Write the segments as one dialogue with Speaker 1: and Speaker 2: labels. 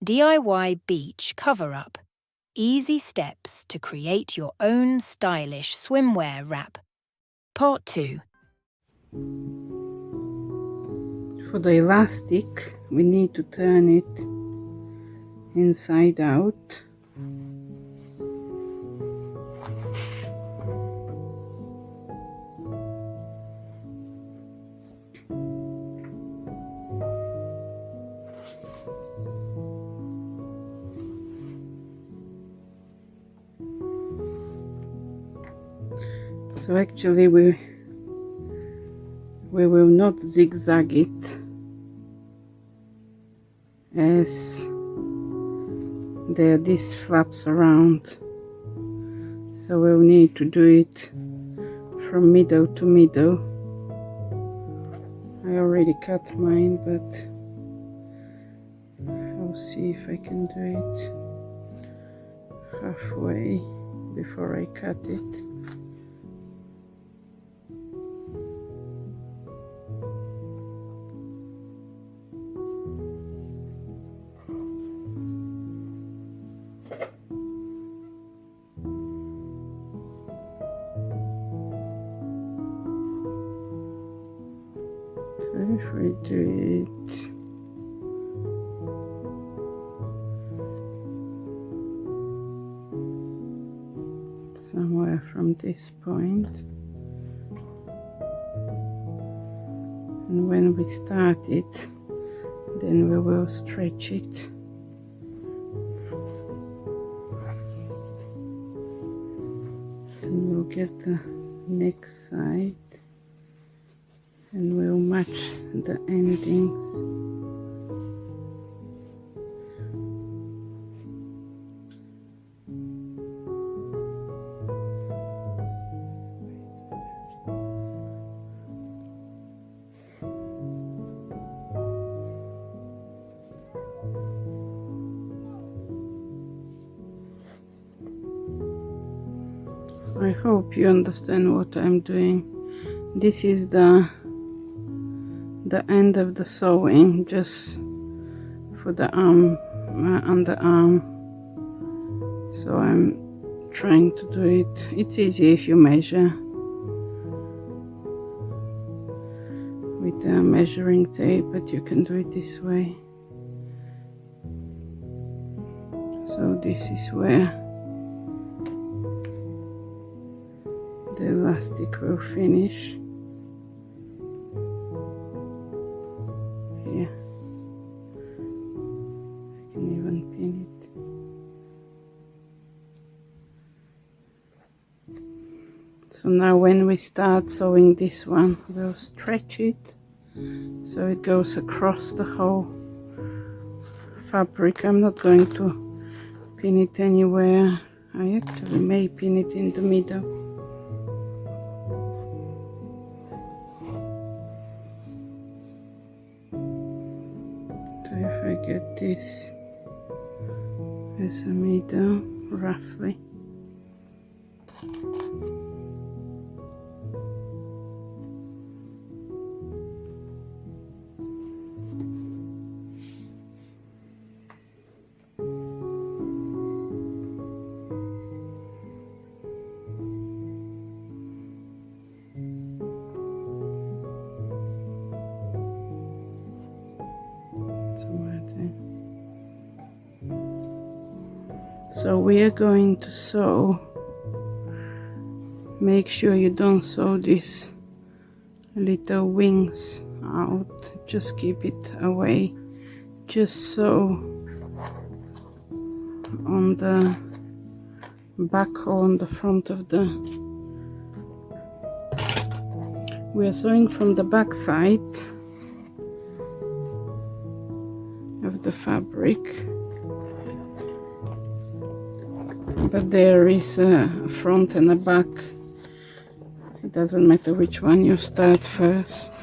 Speaker 1: DIY beach cover-up. Easy steps to create your own stylish swimwear wrap. Part 2.
Speaker 2: For the elastic, we need to turn it inside out. So actually we will not zigzag it, as there are these flaps around, so we'll need to do it from middle to middle. I already cut mine, but I'll see if I can do it halfway before I cut it. So if we do it somewhere from this point, and when we start it, then we will stretch it. And we'll get the next side, and we'll match the endings. I hope you understand what I'm doing. This is the end of the sewing, just for the arm, underarm. So I'm trying to do it. It's easy if you measure with a measuring tape, but you can do it this way. So this is where the elastic will finish. Here, I can even pin it. So now when we start sewing this one, we'll stretch it so it goes across the whole fabric. I'm not going to pin it anywhere. I actually may pin it in the middle. So if I get this as a middle, roughly. So we are going to sew. Make sure you don't sew these little wings out, just keep it away. Just sew on the back or on the front of the... We are sewing from the back side of the fabric, but there is a front and a back. It doesn't matter which one you start first.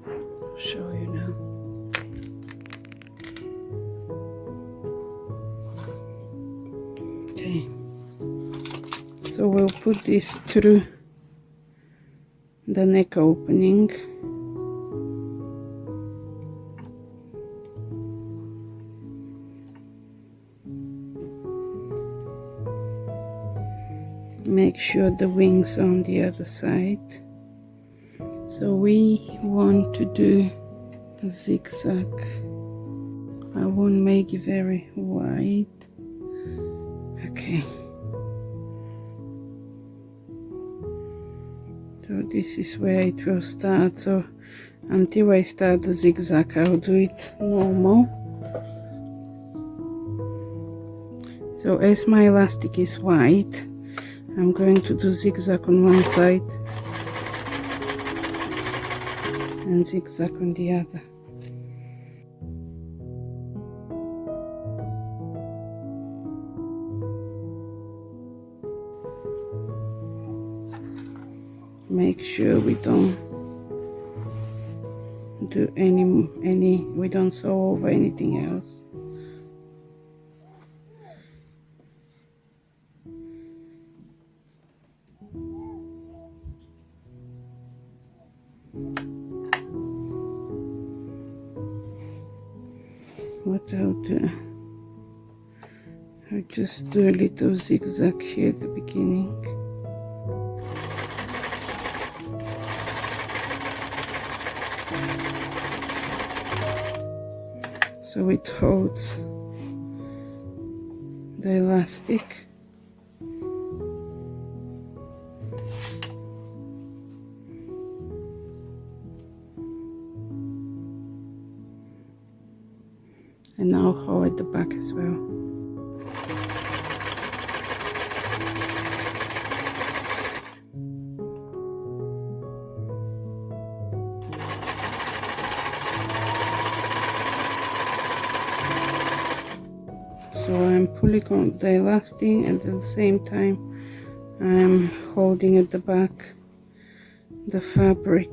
Speaker 2: I'll show you now. Okay, so we'll put this through the neck opening. make sure the wings are on the other side. So we want to do a zigzag. I won't make it very wide. Okay. So this is where it will start. So until I start the zigzag, I'll do it normal. So as my elastic is white, I'm going to do zigzag on one side and zigzag on the other. Make sure we don't do we don't sew over anything else. What I'll do, I'll just do a little zigzag here at the beginning. So it holds the elastic. And now hold at the back as well. So I'm pulling on the elastic and at the same time I'm holding at the back the fabric.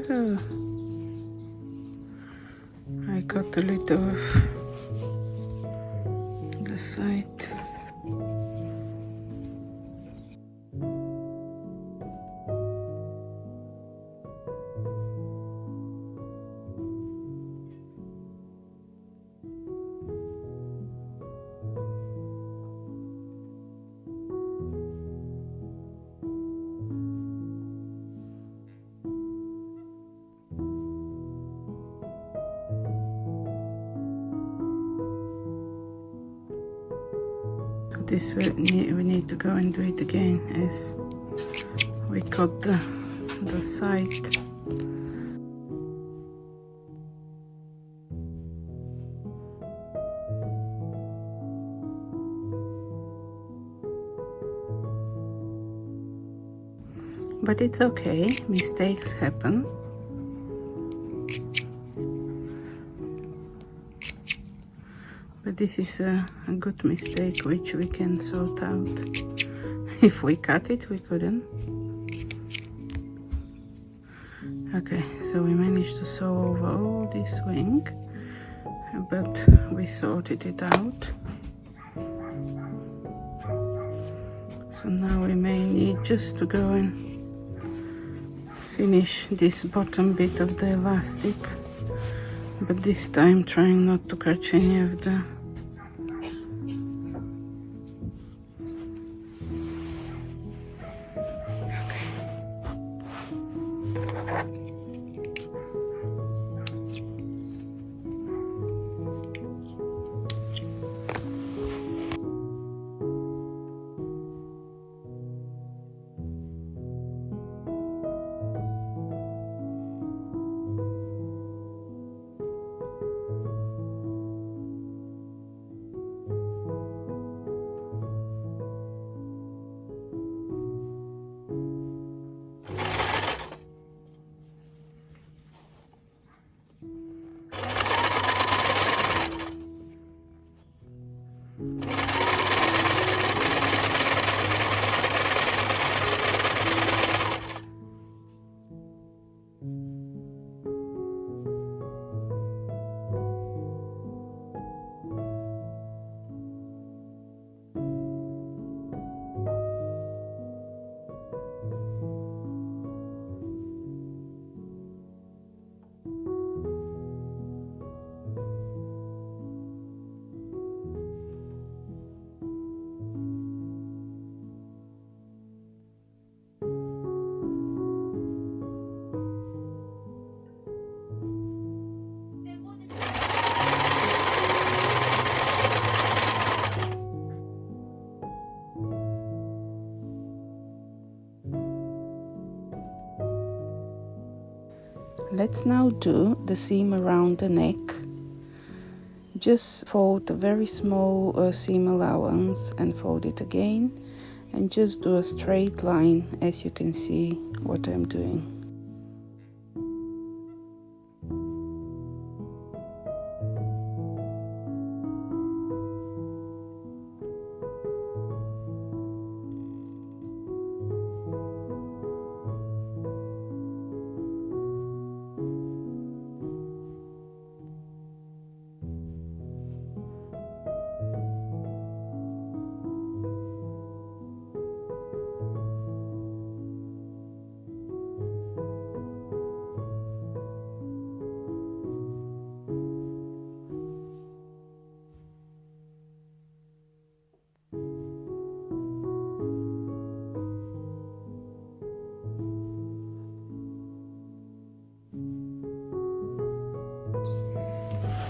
Speaker 2: Oh, I cut a little of the side. This we need to go and do it again as we cut the side. But it's okay, mistakes happen. But this is a good mistake which we can sort out. If we cut it, we couldn't. Okay, so we managed to sew over all this wing, but we sorted it out. So now we may need just to go and finish this bottom bit of the elastic, but this time trying not to catch any of the Let's now do the seam around the neck. Just fold a very small seam allowance and fold it again, and just do a straight line, as you can see what I'm doing.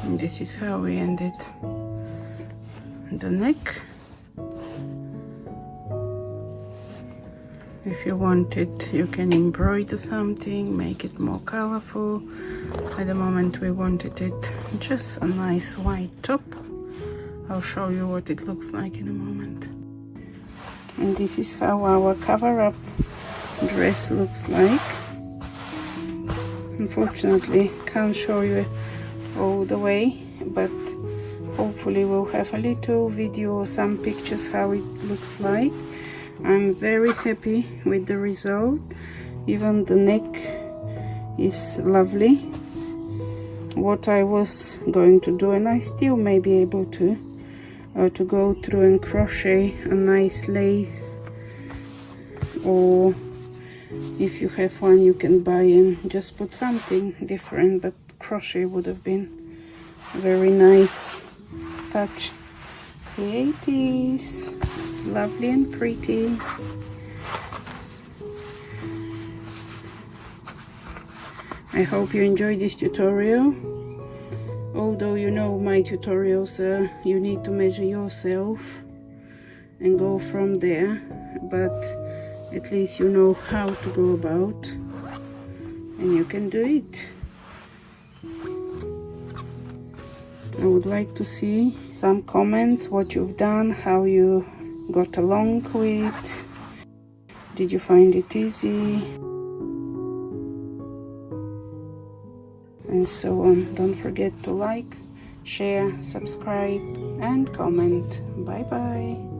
Speaker 2: And this is how we ended the neck. If you want it, you can embroider something, make it more colorful. At the moment we wanted it just a nice white top. I'll show you what it looks like in a moment. And this is how our cover-up dress looks like. Unfortunately, can't show you all the way, but hopefully we'll have a little video or some pictures how it looks like. I'm very happy with the result. Even the neck is lovely. What I was going to do, and I still may be able to go through and crochet a nice lace, or if you have one you can buy and just put something different, but crochet would have been a very nice touch. Here it is, lovely and pretty. I hope you enjoyed this tutorial. Although you know my tutorials, you need to measure yourself and go from there, but at least you know how to go about and you can do it. I would like to see some comments, what you've done, how you got along with. Did you find it easy? And so on. Don't forget to like, share, subscribe and comment. Bye bye.